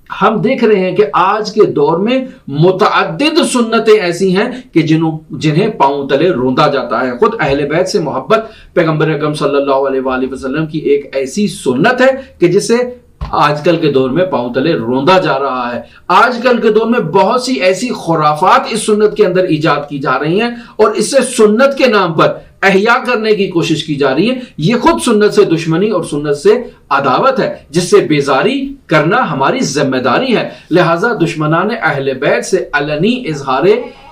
ہم دیکھ رہے ہیں کہ آج کے دور میں متعدد سنتیں ایسی ہیں کہ جنہیں پاؤں تلے روندا جاتا ہے۔ خود اہل بیت سے محبت پیغمبر اکرم صلی اللہ علیہ وآلہ وسلم کی ایک ایسی سنت ہے کہ جسے آج کل کے دور میں پاؤں تلے روندا جا رہا ہے۔ آج کل کے دور میں بہت سی ایسی خرافات اس سنت کے اندر ایجاد کی جا رہی ہیں اور اسے سنت کے نام پر احیا کرنے کی کوشش کی جا رہی ہے۔ یہ خود سنت سے دشمنی اور سنت سے عداوت ہے جس سے بیزاری کرنا ہماری ذمہ داری ہے۔ لہٰذا دشمنان اہل بیت سے علنی اظہار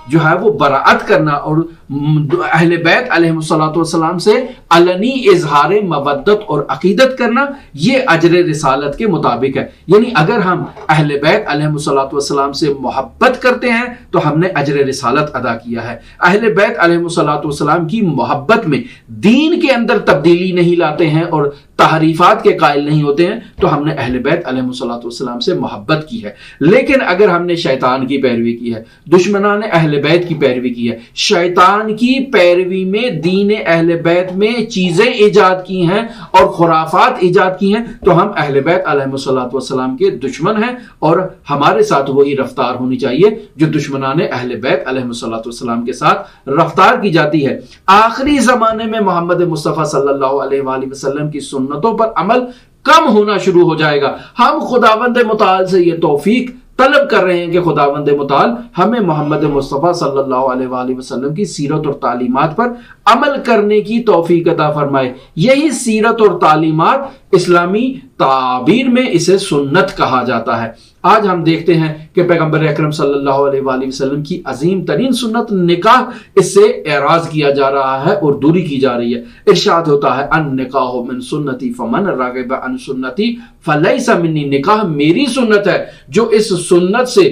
جو ہے وہ براعت کرنا اور اہل بیت علیہ السلام سے علنی اظہار مودت اور عقیدت کرنا یہ اجر رسالت کے مطابق ہے۔ یعنی اگر ہم اہل بیت علیہ السلام سے محبت کرتے ہیں تو ہم نے اجر رسالت ادا کیا ہے۔ اہل بیت علیہ السلام کی محبت میں دین کے اندر تبدیلی نہیں لاتے ہیں اور تحریفات کے قائل نہیں ہوتے ہیں تو ہم نے اہل بیت علیہ السلام سے محبت کی ہے۔ لیکن اگر ہم نے شیطان کی پیروی کی ہے، دشمنان اہل بیت کی پیروی کی ہے، شیطان کی پیروی میں دین اہل بیت میں چیزیں ایجاد کی ہیں اور خرافات ایجاد کی ہیں تو ہم اہل بیت علیہ السلام کے دشمن ہیں اور ہمارے ساتھ وہی رفتار ہونی چاہیے جو دشمنان اہل بیت علیہ السلام کے ساتھ رفتار کی جاتی ہے۔ آخری زمانے میں محمد مصطفیٰ صلی اللہ علیہ وآلہ وسلم کی سنتوں پر عمل کم ہونا شروع ہو جائے گا۔ ہم خداوند متعال سے یہ توفیق طلب کر رہے ہیں کہ خداوند متعال ہمیں محمد مصطفیٰ صلی اللہ علیہ وآلہ وسلم کی سیرت اور تعلیمات پر عمل کرنے کی توفیق عطا فرمائے۔ یہی سیرت اور تعلیمات اسلامی تعبیر میں اسے سنت کہا جاتا ہے۔ آج ہم دیکھتے ہیں کہ پیغمبر اکرم صلی اللہ علیہ وآلہ وسلم کی عظیم ترین سنت نکاح، اس سے اعراض کیا جا رہا ہے اور دوری کی جا رہی ہے۔ ارشاد ہوتا ہے ان نکاح من سنتی فمن راغب عن سنتی فلیس منی، نکاح میری سنت ہے، جو اس سنت سے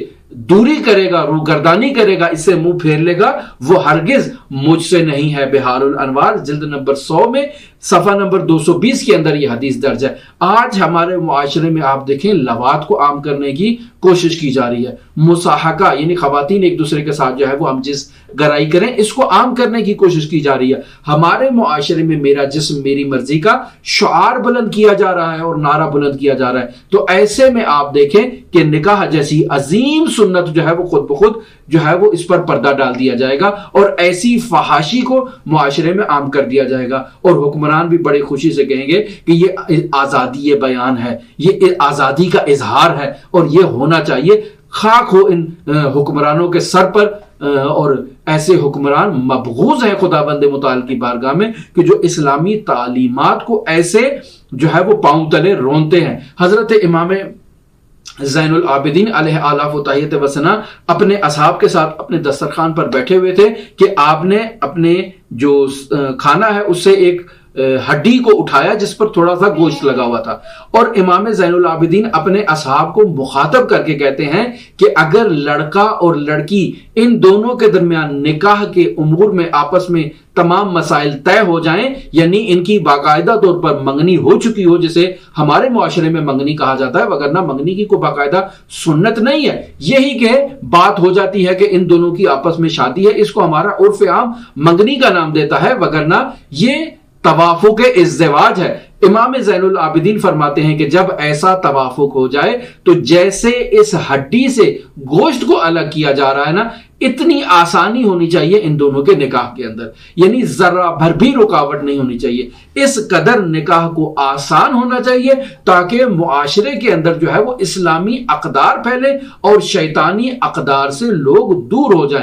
دوری کرے گا، روگردانی کرے گا، اس سے منہ پھیر لے گا، وہ ہرگز مجھ سے نہیں ہے۔ بحار الانوار جلد نمبر 100 میں صفحہ نمبر 220 کے اندر یہ حدیث درج ہے۔ آج ہمارے معاشرے میں آپ دیکھیں لواط کو عام کرنے کی کوشش کی جا رہی ہے۔ مصاحقہ یعنی خواتین ایک دوسرے کے ساتھ جو ہے وہ ہم جس گرائی کریں، اس کو عام کرنے کی کوشش کی جا رہی ہے۔ ہمارے معاشرے میں میرا جسم میری مرضی کا شعار بلند کیا جا رہا ہے اور نعرہ بلند کیا جا رہا ہے۔ تو ایسے میں آپ دیکھیں کہ نکاح جیسی عظیم سنت جو ہے وہ خود بخود جو ہے وہ اس پر پردہ ڈال دیا جائے گا اور ایسی فحاشی کو معاشرے میں عام کر دیا جائے گا اور حکمران بھی بڑی خوشی سے کہیں گے کہ یہ آزادی بیان ہے، یہ آزادی کا اظہار ہے اور یہ ہونا چاہیے۔ خاک ہو ان حکمرانوں کے سر پر، اور ایسے حکمران مبغوض ہیں خداوند متعال کی بارگاہ میں کہ جو اسلامی تعلیمات کو ایسے جو ہے وہ پاؤں تلے رونتے ہیں۔ حضرت امام زین العابدین علیہ آلاف و تحیت و ثنا اپنے اصحاب کے ساتھ اپنے دسترخوان پر بیٹھے ہوئے تھے کہ آپ نے اپنے جو کھانا ہے اس سے ایک ہڈی کو اٹھایا جس پر تھوڑا سا گوشت لگا ہوا تھا، اور امام زین العابدین اپنے اصحاب کو مخاطب کر کے کہتے ہیں کہ اگر لڑکا اور لڑکی ان دونوں کے درمیان نکاح کے امور میں آپس میں تمام مسائل طے ہو جائیں، یعنی ان کی باقاعدہ طور پر منگنی ہو چکی ہو، جسے ہمارے معاشرے میں منگنی کہا جاتا ہے، وگرنہ منگنی کی کوئی باقاعدہ سنت نہیں ہے، یہی کہ بات ہو جاتی ہے کہ ان دونوں کی آپس میں شادی ہے، اس کو ہمارا عرف عام منگنی کا نام دیتا ہے، وگرنہ یہ توافق ازدواج ہے۔ امام زین العابدین فرماتے ہیں کہ جب ایسا توافق ہو جائے تو جیسے اس ہڈی سے گوشت کو الگ کیا جا رہا ہے نا، اتنی آسانی ہونی چاہیے ان دونوں کے نکاح کے اندر، یعنی ذرہ بھر بھی رکاوٹ نہیں ہونی چاہیے۔ اس قدر نکاح کو آسان ہونا چاہیے تاکہ معاشرے کے اندر جو ہے وہ اسلامی اقدار پھیلے اور شیطانی اقدار سے لوگ دور ہو جائیں۔